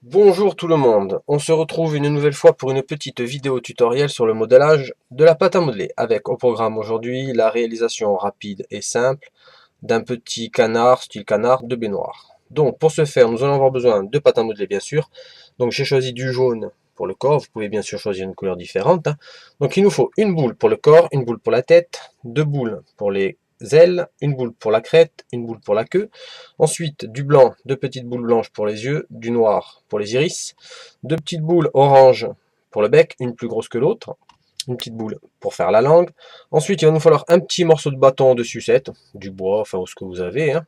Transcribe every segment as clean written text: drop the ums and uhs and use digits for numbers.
Bonjour tout le monde, on se retrouve une nouvelle fois pour une petite vidéo tutoriel sur le modélage de la pâte à modeler, avec au programme aujourd'hui la réalisation rapide et simple d'un petit canard, style canard de baignoire. Donc pour ce faire, nous allons avoir besoin de pâte à modeler bien sûr. Donc j'ai choisi du jaune pour le corps, vous pouvez bien sûr choisir une couleur différente. Donc il nous faut une boule pour le corps, une boule pour la tête, deux boules pour les ailes, une boule pour la crête, une boule pour la queue. Ensuite du blanc, deux petites boules blanches pour les yeux, du noir pour les iris, deux petites boules orange pour le bec, une plus grosse que l'autre, une petite boule pour faire la langue. Ensuite, il va nous falloir un petit morceau de bâton de sucette, du bois, enfin, ou ce que vous avez, hein.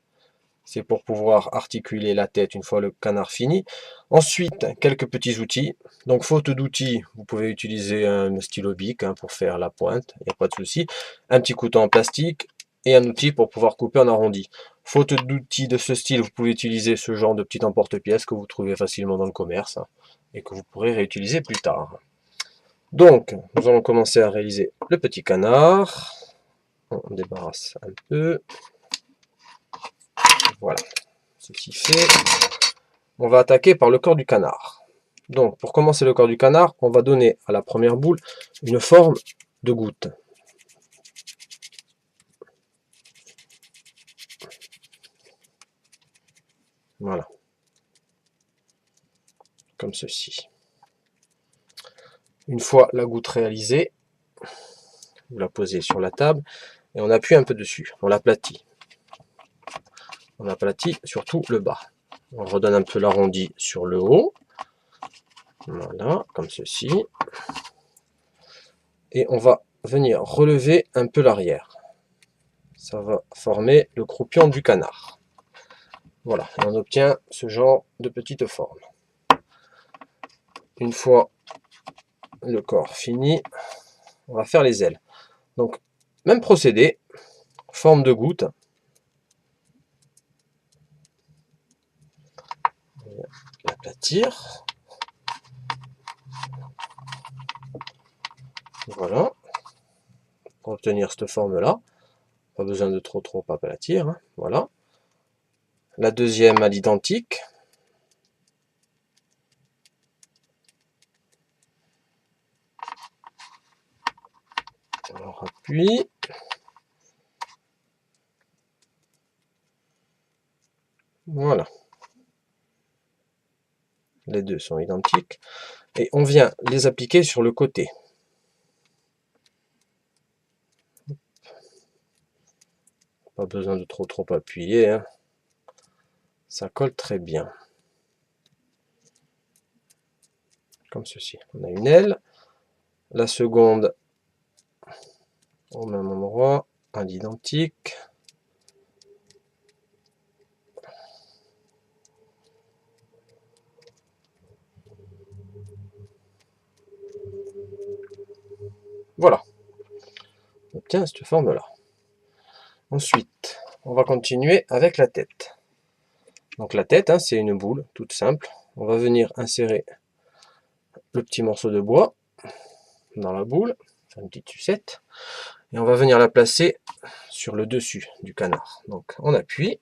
C'est pour pouvoir articuler la tête une fois le canard fini. Ensuite, quelques petits outils. Donc, faute d'outils, vous pouvez utiliser un stylo bic hein, pour faire la pointe, il n'y a pas de souci. Un petit couteau en plastique et un outil pour pouvoir couper en arrondi. Faute d'outils de ce style, vous pouvez utiliser ce genre de petit emporte-pièce que vous trouvez facilement dans le commerce hein, et que vous pourrez réutiliser plus tard. Donc, nous allons commencer à réaliser le petit canard. On débarrasse un peu. Voilà, ceci fait. On va attaquer par le corps du canard. Donc, pour commencer le corps du canard, on va donner à la première boule une forme de goutte. Voilà, comme ceci. Une fois la goutte réalisée, vous la posez sur la table et on appuie un peu dessus, on l'aplatit. On aplatit surtout le bas. On redonne un peu l'arrondi sur le haut. Voilà, comme ceci. Et on va venir relever un peu l'arrière. Ça va former le croupion du canard. Voilà, et on obtient ce genre de petite forme. Une fois le corps fini, on va faire les ailes. Donc, même procédé, forme de goutte. L'aplatir. Voilà. Pour obtenir cette forme-là. Pas besoin de trop aplatir. Hein. Voilà. La deuxième à l'identique. On appuie. Voilà. Les deux sont identiques. Et on vient les appliquer sur le côté. Pas besoin de trop appuyer. Hein. Ça colle très bien. Comme ceci. On a une aile. La seconde au même endroit, à l'identique. Voilà. On obtient cette forme-là. Ensuite, on va continuer avec la tête. Donc la tête, hein, c'est une boule, toute simple. On va venir insérer le petit morceau de bois dans la boule, faire une petite sucette, et on va venir la placer sur le dessus du canard. Donc on appuie,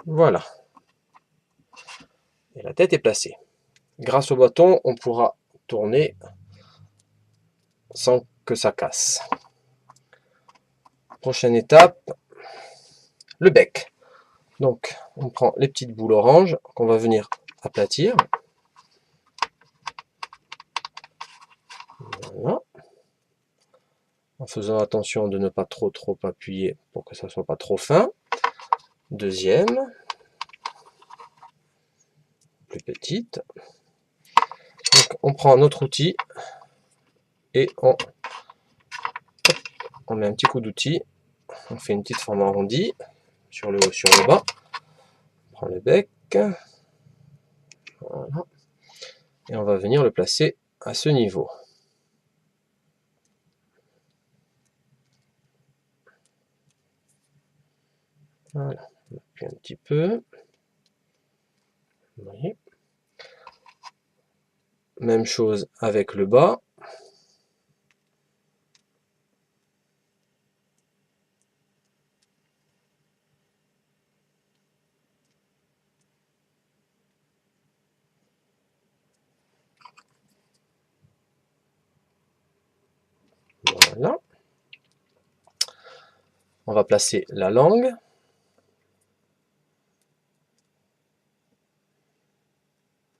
voilà, et la tête est placée. Grâce au bâton, on pourra tourner sans que ça casse. Prochaine étape, le bec. Donc on prend les petites boules oranges qu'on va venir aplatir. Voilà. En faisant attention de ne pas trop appuyer pour que ça ne soit pas trop fin. Deuxième, plus petite. Donc on prend notre outil et on met un petit coup d'outil. On fait une petite forme arrondie sur le haut, sur le bas. On prend le bec. Voilà. Et on va venir le placer à ce niveau. Voilà, on appuie un petit peu. Vous voyez. Même chose avec le bas. Voilà. On va placer la langue.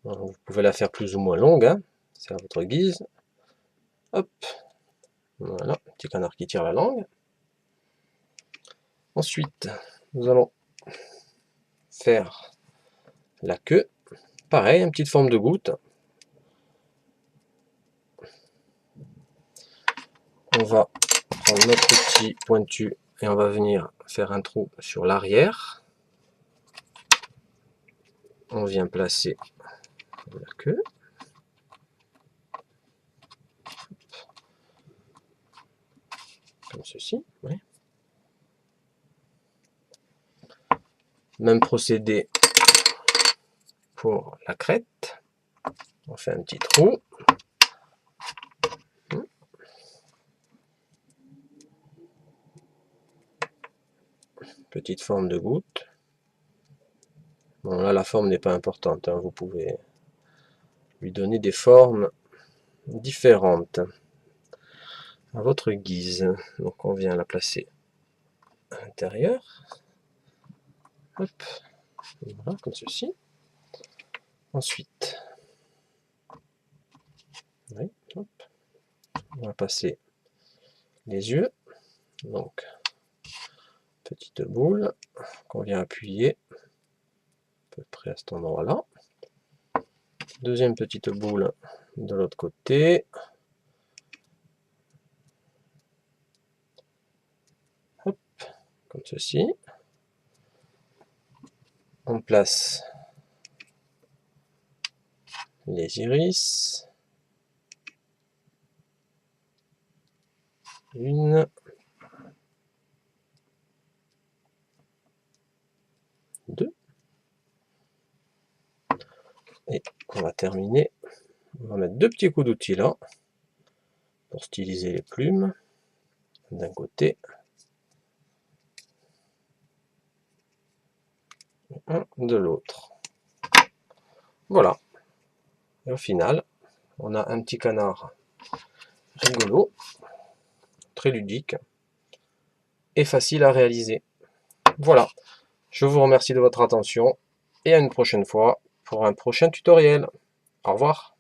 Vous pouvez la faire plus ou moins longue, hein, c'est à votre guise. Hop, voilà, petit canard qui tire la langue. Ensuite, nous allons faire la queue. Pareil, une petite forme de goutte. On va prendre notre petit pointu et on va venir faire un trou sur l'arrière. On vient placer la queue. Comme ceci. Oui. Même procédé pour la crête. On fait un petit trou. Petite forme de goutte. Bon, là, la forme n'est pas importante, hein. Vous pouvez lui donner des formes différentes à votre guise. Donc, on vient la placer à l'intérieur. Hop, voilà, comme ceci. Ensuite, oui, hop, on va passer les yeux. Donc, petite boule qu'on vient appuyer à peu près à cet endroit-là. Deuxième petite boule de l'autre côté. Hop, comme ceci. On place les iris. Une. Deux. Et on va terminer. On va mettre deux petits coups d'outils là pour styliser les plumes d'un côté. Un de l'autre. Voilà. Et au final, on a un petit canard rigolo, très ludique et facile à réaliser. Voilà. Je vous remercie de votre attention et à une prochaine fois pour un prochain tutoriel. Au revoir.